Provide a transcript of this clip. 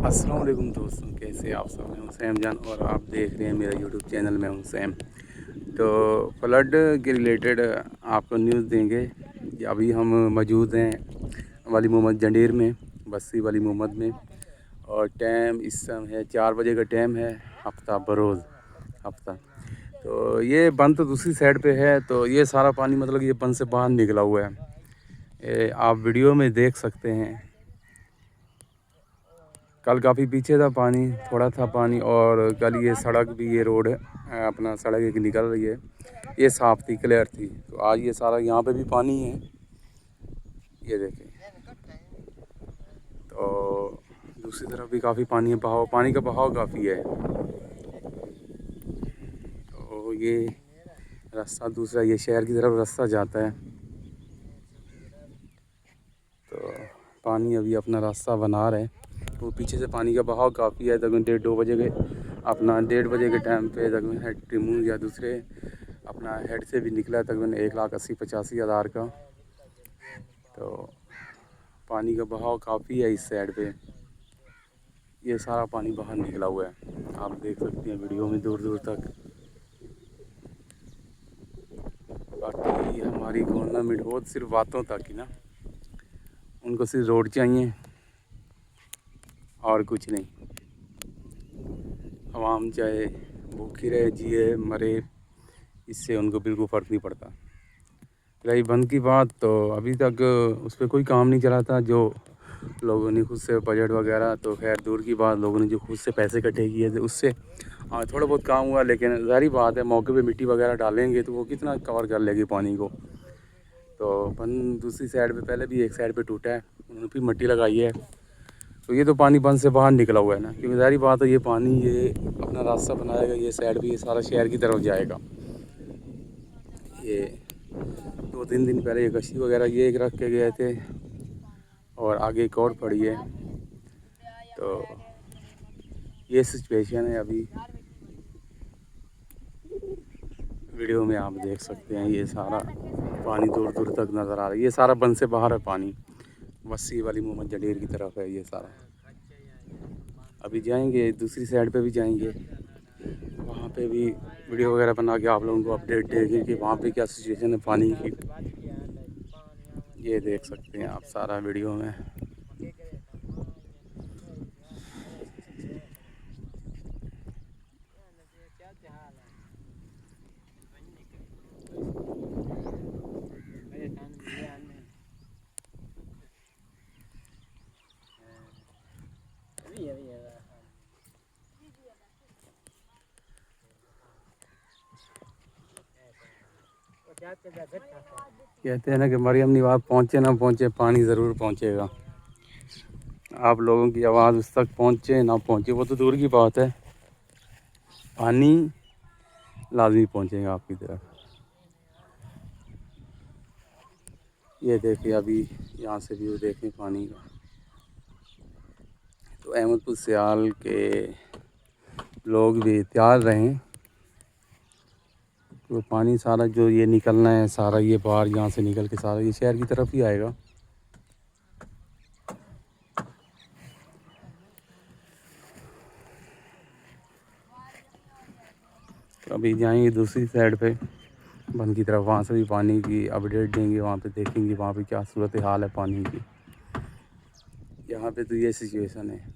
अस्सलाम वालेकुम दोस्तों, कैसे आप सब। मैं हूं सैम जान और आप देख रहे हैं मेरा यूट्यूब चैनल। मैं हूं सैम। तो फ्लड के रिलेटेड आपको न्यूज़ देंगे कि अभी हम मौजूद हैं वाली मोहम्मद जंडेर में, बस्ती वाली मोहम्मद में। और टाइम इस समय है 4 बजे का टाइम है, हफ्ता बरोज़ हफ्ता। तो ये बंद तो दूसरी साइड पे है, तो ये सारा पानी मतलब ये बंद से बाहर निकला हुआ है। आप वीडियो में देख सकते हैं। कल काफ़ी पीछे था पानी, थोड़ा था पानी। और कल ये सड़क भी, ये रोड है अपना, सड़क एक निकल रही है, ये साफ़ थी, क्लियर थी। तो आज ये सारा यहाँ पे भी पानी है, ये देखें। तो दूसरी तरफ भी काफ़ी पानी है, बहाव, पानी का बहाव काफ़ी है। तो ये रास्ता दूसरा, ये शहर की तरफ रास्ता जाता है। तो पानी अभी अपना रास्ता बना रहे हैं। तो पीछे से पानी का बहाव काफ़ी है। तकरीबन 1:30 के अपना 1:30 के टाइम पे तकरीबन हेड टिमू या दूसरे अपना हेड से भी निकला है तकरीबन 1,80,85,000 का। तो पानी का बहाव काफ़ी है इस साइड पे। ये सारा पानी बाहर निकला हुआ है, आप देख सकते हैं वीडियो में दूर दूर तक। बाकी हमारी गवर्नमेंट हो सिर्फ बातों तक ही ना, उनको सिर्फ रोड चाहिए और कुछ नहीं। आवाम चाहे भूखी रहे, जिए मरे, इससे उनको बिल्कुल फ़र्क नहीं पड़ता। रही बंद की बात, तो अभी तक उस पर कोई काम नहीं चला था। जो लोगों ने खुद से बजट वगैरह, तो खैर दूर की बात, लोगों ने जो खुद से पैसे इकट्ठे किए थे उससे थोड़ा बहुत काम हुआ। लेकिन ज़ाहिर बात है, मौके पे मिट्टी वगैरह डालेंगे तो वो कितना कवर कर लेगी पानी को। तो बंद दूसरी साइड पे पहले भी एक साइड पे टूटा है, उन्होंने भी मिट्टी लगाई है। तो ये तो पानी बंद से बाहर निकला हुआ है ना, क्योंकि ज़ाहिर बात है ये पानी ये अपना रास्ता बनाएगा, ये साइड भी, ये सारा शहर की तरफ जाएगा। ये 2-3 दिन पहले ये कश्ती वगैरह ये एक रख के गए थे, और आगे एक और पड़ी है। तो ये सिचुएशन है अभी। वीडियो में आप देख सकते हैं, ये सारा पानी दूर दूर तक नज़र आ रहा है। ये सारा बंद से बाहर है पानी, बस्ती वाली मोहम्मद जडेर की तरफ है ये सारा। अभी जाएंगे दूसरी साइड पे भी जाएंगे, वहाँ पे भी वीडियो वगैरह बना के आप लोगों को अपडेट देंगे कि वहाँ पे क्या सिचुएशन है पानी की। ये देख सकते हैं आप सारा वीडियो में। कहते हैं ना कि मरियम नवाज पहुँचे ना पहुँचे, पानी ज़रूर पहुँचेगा। आप लोगों की आवाज़ उस तक पहुँचे ना पहुँचे वो तो दूर की बात है, पानी लाजमी पहुँचेगा आपकी तरफ। ये देखिए अभी यहाँ से व्यू देखें पानी का। तो अहमदपुर सियाल के लोग भी तैयार रहें, तो पानी सारा जो ये निकलना है सारा ये बाहर यहाँ से निकल के सारा ये शहर की तरफ ही आएगा। तो अभी जाएंगे दूसरी साइड पे बंद की तरफ, वहाँ से भी पानी की अपडेट देंगे, वहाँ पे देखेंगे वहाँ पे क्या सूरत हाल है पानी की। यहाँ पे तो ये सिचुएशन है।